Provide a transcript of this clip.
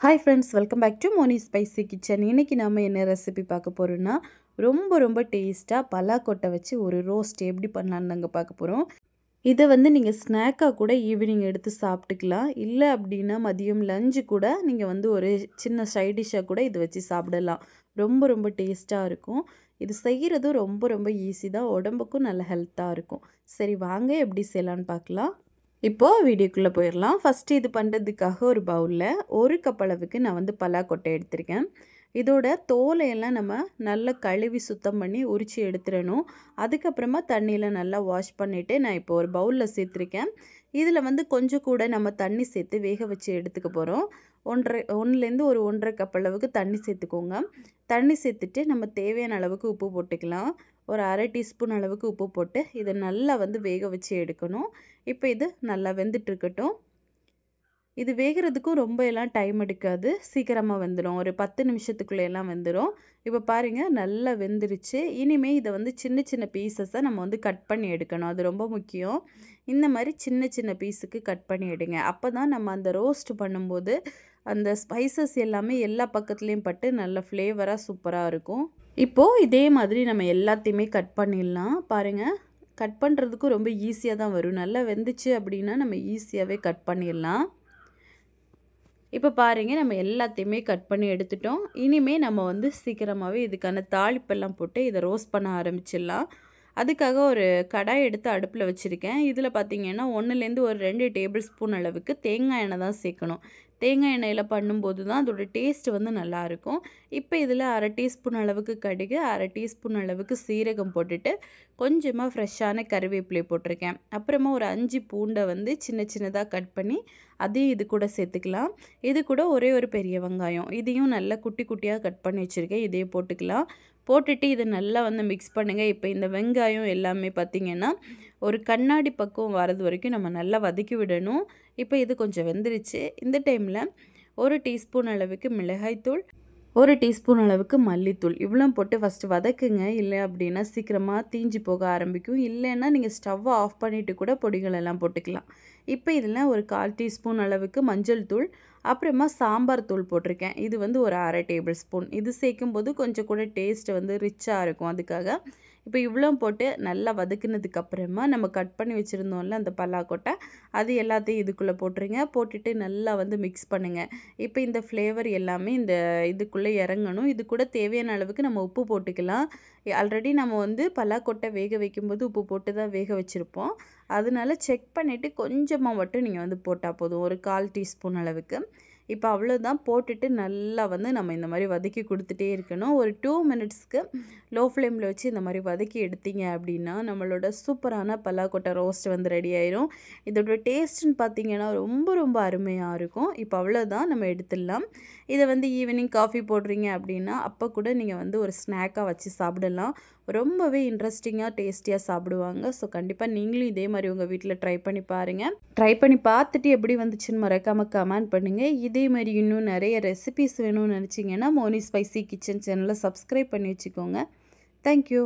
Hi friends, welcome back to Moni Spicy Kitchen. இன்னைக்கு நாம என்ன ரெசிபி பார்க்க போறோம்னா ரொம்ப டேஸ்டா பலாக்கொட்டை வச்சு ஒரு ரோஸ்ட் எப்படி பண்ணலாம்னு நாங்க பார்க்க போறோம். இத நீங்க ஸ்நாக்கா கூட ஈவினிங் எடுத்து சாப்பிட்டுக்கலாம். இல்ல அப்படினா மதியம் லஞ்ச் கூட நீங்க ஒரு சின்ன சைடு டிஷ்ஷா கூட இது வச்சு சாப்பிடலாம். ரொம்ப டேஸ்டா இருக்கும். இது செய்யிறது ரொம்ப ஈஸி தான். உடம்புக்கும் நல்ல ஹெல்த்தா இருக்கும். சரி வாங்க எப்படி செய்யலாம்னு பார்க்கலாம். இப்போ வீடியோக்குள்ள போயிரலாம். ஃபர்ஸ்ட் இது பண்றதுக்காக ஒரு பவுல்ல 1 கப் அளவுக்கு நான் பலாக்கொட்டை எடுத்துர்க்கேன். இதோட தோலை எல்லாம் நம்ம நல்லா கழுவி சுத்தம் பண்ணி உரிச்சு எடுத்துறணும். அதுக்கு அப்புறமா தண்ணியில நல்லா வாஷ் பண்ணிட்டு நான் இப்போ ஒரு பவுல்ல சேர்த்திருக்கேன். இதுல கொஞ்சம் கூட நம்ம தண்ணி சேர்த்து வேக வச்சு எடுத்துக்க போறோம். 1 லேருந்து ஒரு 1.5 கப் அளவுக்கு தண்ணி சேர்த்துக்கோங்க. தண்ணி சேர்த்துட்டு நம்ம தேவையான அளவுக்கு உப்பு போட்டுக்கலாம். ஒரு 1/2 டீஸ்பூன் அளவுக்கு உப்பு போட்டு இதை நல்லா வேக வச்சு எடுக்கணும். இப்போ இது நல்லா வெந்துட்டு இருக்கட்டும். இது வேகிறதுக்கும் ரொம்ப எல்லாம் டைம் எடுக்காது. சீக்கிரமா வெந்துடும். ஒரு 10 நிமிஷத்துக்குள்ள எல்லாம் வெந்துடும். இப்போ பாருங்க நல்லா வெந்துருச்சு. இனிமே இதை சின்ன பீசஸா நம்ம கட் பண்ணி எடுக்கணும். அது ரொம்ப முக்கியம். இந்த மாதிரி சின்ன பீஸுக்கு கட் பண்ணி எடுங்க. அப்பதான் நம்ம அந்த ரோஸ்ட் பண்ணும்போது அந்த ஸ்பைசஸ் எல்லாமே எல்லா பக்கத்துலயும் பட்டு நல்ல ஃப்ளேவரா சூப்பரா இருக்கும். இப்போ இதே மாதிரி நம்ம எல்லாத்தையுமே கட் பண்ணிடலாம். பாருங்க கட் பண்ணுறதுக்கும் ரொம்ப ஈஸியாக தான் வரும். நல்லா வெந்துச்சு அப்படின்னா நம்ம ஈஸியாகவே கட் பண்ணிடலாம். இப்போ பாருங்க நம்ம எல்லாத்தையுமே கட் பண்ணி எடுத்துட்டோம். இனிமே நம்ம சீக்கிரமாகவே இதுக்கான தாளிப்பெல்லாம் போட்டு இதை ரோஸ்ட் பண்ண ஆரம்பிச்சிடலாம். அதுக்காக ஒரு கடாய் எடுத்து அடுப்பில் வச்சுருக்கேன். இதில் பார்த்தீங்கன்னா 1லேருந்து ஒரு 2 டேபிள் ஸ்பூன் அளவுக்கு தேங்காய் எண்ணெய் தான் சேர்க்கணும். தேங்காய் எண்ணெயில் பண்ணும்போது தான் அதோட டேஸ்ட் நல்லாயிருக்கும். இப்போ இதில் 1/2 டீஸ்பூன் அளவுக்கு கடுகு, 1/2 டீஸ்பூன் அளவுக்கு சீரகம் போட்டுட்டு கொஞ்சமாக ஃப்ரெஷ்ஷான கறிவேப்பிலை போட்டிருக்கேன். அப்புறமா ஒரு 5 பூண்டை சின்னதாக கட் பண்ணி அதையும் இது கூட சேர்த்துக்கலாம். இது கூட ஒரே ஒரு பெரிய வெங்காயம், இதையும் நல்லா குட்டியாக கட் பண்ணி வச்சுருக்கேன். இதையும் போட்டுக்கலாம். போட்டுட்டு இதை நல்லா மிக்ஸ் பண்ணுங்கள். இப்போ இந்த வெங்காயம் எல்லாமே பார்த்திங்கன்னா ஒரு கண்ணாடி பக்கம் வரது வரைக்கும் நம்ம நல்லா வதக்கி விடணும். இப்போ இது கொஞ்சம் வெந்துருச்சு. இந்த டைமில் 1 டீஸ்பூன் அளவுக்கு மிளகாய்த்தூள், 1 டீஸ்பூன் அளவுக்கு மல்லித்தூள் இவ்வளோ போட்டு ஃபஸ்ட்டு வதக்குங்க. இல்லை அப்படின்னா சீக்கிரமாக தீஞ்சு போக ஆரம்பிக்கும். இல்லைன்னா நீங்கள் ஸ்டவ்வை ஆஃப் பண்ணிவிட்டு கூட பொடிகள் எல்லாம் போட்டுக்கலாம். இப்போ இதில் ஒரு 1/4 டீஸ்பூன் அளவுக்கு மஞ்சள் தூள், அப்புறமா சாம்பார் தூள் போட்டிருக்கேன். இது ஒரு 1/2 டேபிள் ஸ்பூன். இது சேர்க்கும்போது கொஞ்சம் கூட டேஸ்ட் ரிச்சாக இருக்கும். அதுக்காக இப்போ இவ்வளோ போட்டு நல்லா வதக்குனதுக்கப்புறமா நம்ம கட் பண்ணி வச்சுருந்தோம்ல அந்த பலாக்கொட்டை, அது எல்லாத்தையும் இதுக்குள்ளே போட்டுருங்க. போட்டுட்டு நல்லா மிக்ஸ் பண்ணுங்கள். இப்போ இந்த ஃப்ளேவர் எல்லாமே இந்த இதுக்குள்ளே இறங்கணும். இது கூட தேவையான அளவுக்கு நம்ம உப்பு போட்டுக்கலாம். ஆல்ரெடி நம்ம பலாக்கொட்டை வேக வைக்கும்போது உப்பு போட்டு தான் வேக வச்சுருப்போம். அதனால செக் பண்ணிவிட்டு கொஞ்சமாக மட்டும் நீங்கள் போட்டால் போதும். ஒரு 1/4 டீஸ்பூன் அளவுக்கு. இப்போ அவ்வளோதான். போட்டுட்டு நல்லா நம்ம இந்த மாதிரி வதக்கி கொடுத்துட்டே இருக்கணும். ஒரு 2 மினிட்ஸ்க்கு லோ ஃப்ளேமில் வச்சு இந்த மாதிரி வதக்கி எடுத்தீங்க அப்படின்னா நம்மளோட சூப்பரான பலாக்கொட்டை ரோஸ்ட் ரெடி ஆயிரும். இதோட டேஸ்ட்டுன்னு பார்த்தீங்கன்னா ரொம்ப அருமையாக இருக்கும். இப்போ அவ்வளோதான், நம்ம எடுத்துடலாம். இதை ஈவினிங் காஃபி போடுறீங்க அப்படின்னா அப்போ கூட நீங்கள் ஒரு ஸ்நாக்காக வச்சு சாப்பிடலாம். ரொம்பவே இன்ட்ரெஸ்டிங்காக டேஸ்டியாக சாப்பிடுவாங்க. ஸோ கண்டிப்பாக நீங்களும் இதே மாதிரி உங்கள் வீட்டில் ட்ரை பண்ணி பாருங்கள். ட்ரை பண்ணி பார்த்துட்டு எப்படி வந்துச்சுன்னு மறக்காமல் கமெண்ட் பண்ணுங்கள். இதே மாதிரி இன்னும் நிறைய ரெசிபிஸ் வேணும்னு நினச்சிங்கன்னா மோனி ஸ்பைசி கிச்சன் சேனலை சப்ஸ்கிரைப் பண்ணி வச்சுக்கோங்க. தேங்க்யூ.